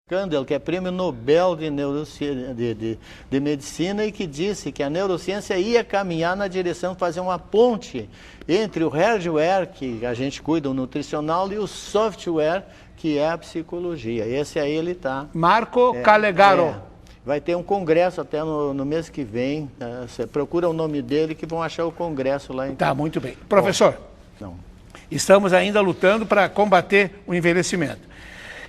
Kandel, que é prêmio Nobel de Medicina, e que disse que a neurociência ia caminhar na direção de fazer uma ponte entre o hardware, que a gente cuida, o nutricional, e o software, que é a psicologia. Esse aí ele está. Marco Calegaro. Vai ter um congresso até no mês que vem. Você procura o nome dele que vão achar o congresso lá. Tá, muito bem. Professor, não. Estamos ainda lutando para combater o envelhecimento.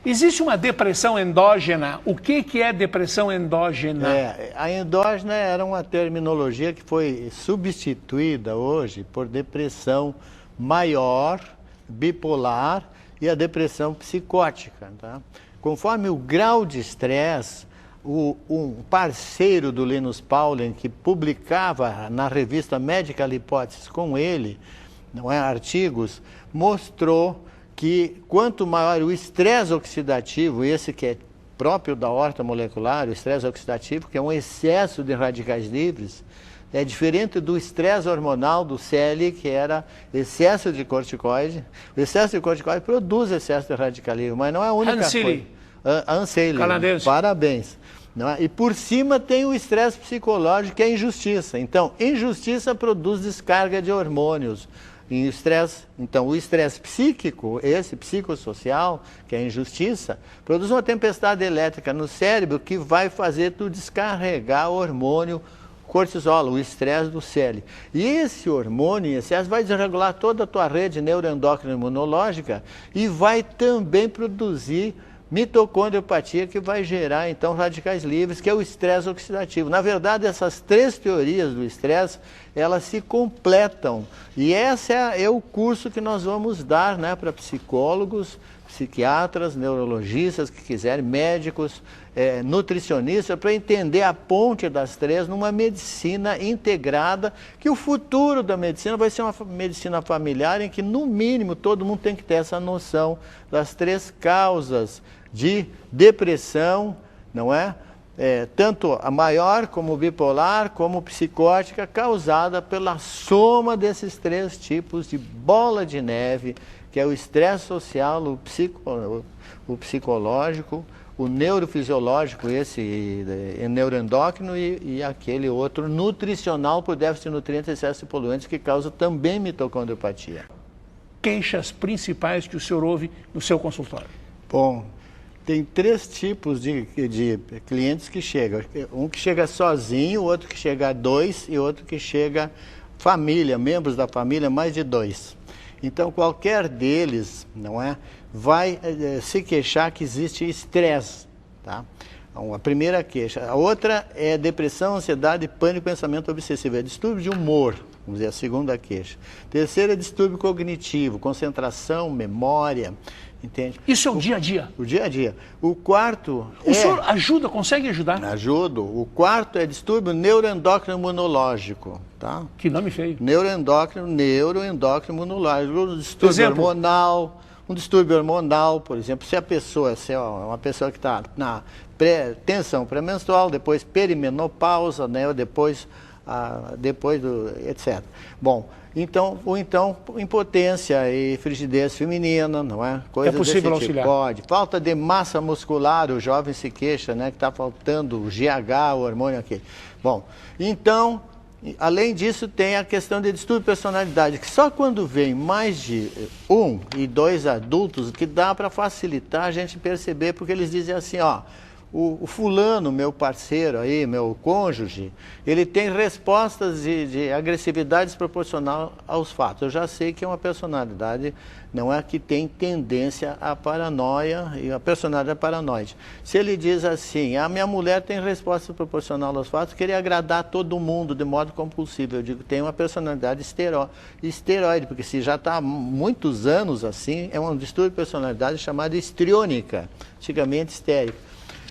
Existe uma depressão endógena. O que é depressão endógena? A endógena era uma terminologia que foi substituída hoje por depressão maior, bipolar e a depressão psicótica. Tá? Conforme o grau de estresse, um parceiro do Linus Pauling, que publicava na revista Medical Hypothesis com ele, não é, artigos, mostrou que quanto maior o estresse oxidativo, esse que é próprio da horta molecular, o estresse oxidativo, que é um excesso de radicais livres, é diferente do estresse hormonal do CL, que era excesso de corticoide. O excesso de corticoide produz excesso de radical livre, mas não é a única coisa. Anseli, parabéns. Não é? E por cima tem o estresse psicológico, que é a injustiça. Então, injustiça produz descarga de hormônios. Então, o estresse psíquico, esse psicossocial, que é a injustiça, produz uma tempestade elétrica no cérebro que vai fazer tu descarregar o hormônio cortisol, o estresse do cérebro. E esse hormônio em excesso vai desregular toda a tua rede neuroendócrina imunológica e vai também produzir mitocondriopatia, que vai gerar, então, radicais livres, que é o estresse oxidativo. Na verdade, essas três teorias do estresse, elas se completam. E esse é o curso que nós vamos dar, né, para psicólogos, psiquiatras, neurologistas que quiserem, médicos, nutricionistas, para entender a ponte das três numa medicina integrada, que o futuro da medicina vai ser uma medicina familiar em que, no mínimo, todo mundo tem que ter essa noção das três causas de depressão, não é? Tanto a maior, como bipolar, como psicótica, causada pela soma desses três tipos de bola de neve, que é o estresse social, o psicológico, o neurofisiológico, esse neuroendócrino, e aquele outro nutricional por déficit de nutrientes, excesso de poluentes, que causa também mitocondriopatia. Queixas principais que o senhor ouve no seu consultório? Bom, tem três tipos de clientes que chegam. Um que chega sozinho, outro que chega a dois e outro que chega família, membros da família, mais de dois. Então, qualquer deles, não é, vai se queixar que existe estresse, tá? Então, a primeira queixa. A outra é depressão, ansiedade, pânico, pensamento obsessivo. É distúrbio de humor, vamos dizer, a segunda queixa. Terceira é distúrbio cognitivo, concentração, memória, entende? Isso é o dia a dia? O dia a dia. O quarto O senhor ajuda, consegue ajudar? Ajudo. O quarto é distúrbio neuroendócrino imunológico, tá? Que nome feio. Neuroendócrino imunológico. Um distúrbio hormonal, por exemplo, se a pessoa é uma pessoa que está na tensão pré-menstrual, depois perimenopausa, né, depois etc. Bom, então impotência e frigidez feminina, não é? Coisa é possível desse tipo. auxiliar? Pode. Falta de massa muscular, o jovem se queixa, né, que está faltando o GH, o hormônio aqui. Bom, então, além disso, tem a questão de distúrbio de personalidade, que só quando vem mais de 1 e 2 adultos que dá para facilitar a gente perceber, porque eles dizem assim, ó, o fulano, meu parceiro aí, meu cônjuge, ele tem respostas de agressividade desproporcional aos fatos. Eu já sei que é uma personalidade, não é, que tem tendência à paranoia, e a personalidade é paranoide. Se ele diz assim, a minha mulher tem resposta proporcional aos fatos, queria agradar todo mundo de modo compulsivo. Eu digo, tem uma personalidade esteroide, porque se já está há muitos anos assim, é um distúrbio de personalidade chamado histriônica, antigamente histérica.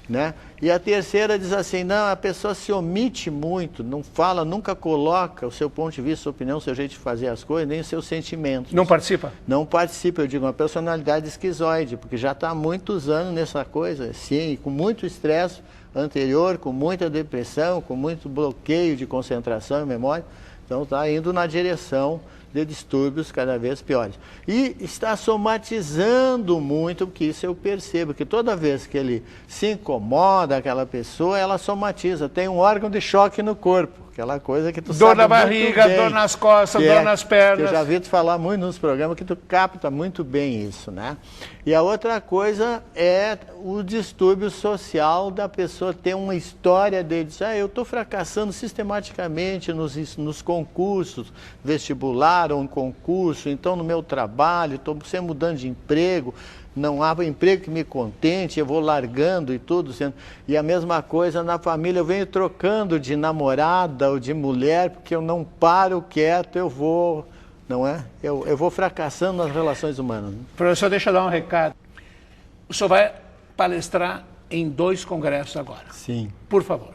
Né? E a terceira diz assim, não, a pessoa se omite muito, não fala, nunca coloca o seu ponto de vista, sua opinião, o seu jeito de fazer as coisas, nem os seus sentimentos. Não participa? Não participa, eu digo, uma personalidade esquizoide, porque já está há muitos anos nessa coisa, sim, com muito estresse anterior, com muita depressão, com muito bloqueio de concentração e memória, então está indo na direção de distúrbios cada vez piores. E está somatizando muito, porque isso eu percebo, que toda vez que ele se incomoda, aquela pessoa, ela somatiza, tem um órgão de choque no corpo, aquela coisa que tu sabe dor na muito barriga, bem, dor nas costas, que dor nas pernas. Que eu já vi tu falar muito nos programas, que tu capta muito bem isso, né? E a outra coisa é o distúrbio social da pessoa ter uma história de dizer, eu estou fracassando sistematicamente nos concursos, vestibular ou um concurso, então no meu trabalho, estou sempre mudando de emprego, não há emprego que me contente, eu vou largando e tudo. E a mesma coisa na família, eu venho trocando de namorada ou de mulher, porque eu não paro quieto, eu vou, não é? Eu vou fracassando nas relações humanas. Professor, deixa eu dar um recado. O senhor vai palestrar em 2 congressos agora. Sim. Por favor.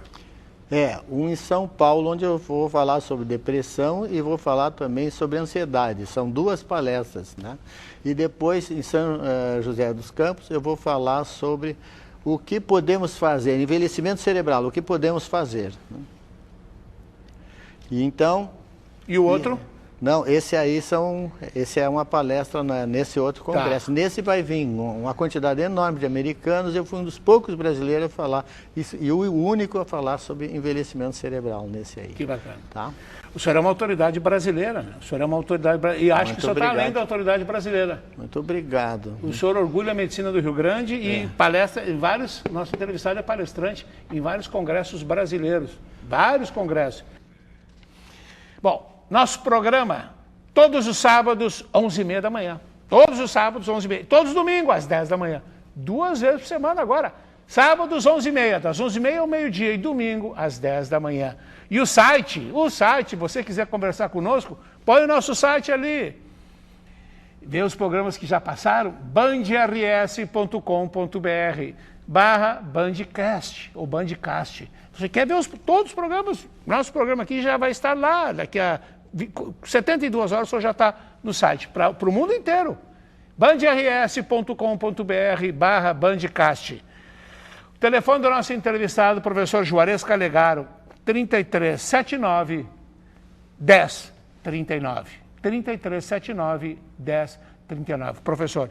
Um em São Paulo, onde eu vou falar sobre depressão e vou falar também sobre ansiedade. São 2 palestras, né? E depois, em São José dos Campos, eu vou falar sobre o que podemos fazer, envelhecimento cerebral, o que podemos fazer. Né? E então... E o outro? Não, esse é uma palestra nesse outro congresso. Tá. Nesse vai vir uma quantidade enorme de americanos. Eu fui um dos poucos brasileiros a falar isso, e o único a falar sobre envelhecimento cerebral nesse aí. Que bacana. Tá? O senhor é uma autoridade brasileira, né? O senhor é uma autoridade brasileira. E acho que o senhor está além da autoridade brasileira. Muito obrigado. O senhor orgulha a medicina do Rio Grande e palestra em vários... Nosso entrevistado é palestrante em vários congressos brasileiros. Vários congressos. Bom, nosso programa, todos os sábados, 11h30 da manhã. Todos os sábados, 11h30. Todos os domingos, às 10 da manhã. 2 vezes por semana agora. Sábados, 11h30, das 11h30 ao meio-dia. E domingo, às 10 da manhã. E o site, você quiser conversar conosco, põe o nosso site ali. Vê os programas que já passaram, bandrs.com.br/bandcast ou bandcast. Você quer ver todos os programas? Nosso programa aqui já vai estar lá, daqui a 72 horas o senhor já está no site, para o mundo inteiro. bandrs.com.br/bandcast. O telefone do nosso entrevistado, professor Juarez Calegaro, 3379 1039. 3379 1039. Professor,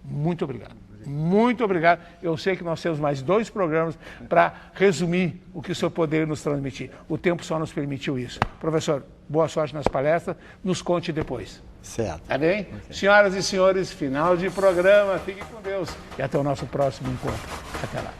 muito obrigado. Muito obrigado. Eu sei que nós temos mais 2 programas para resumir o que o senhor poderia nos transmitir. O tempo só nos permitiu isso. Professor, boa sorte nas palestras. Nos conte depois. Certo. Tá bem? Okay. Senhoras e senhores, final de programa. Fiquem com Deus. E até o nosso próximo encontro. Até lá.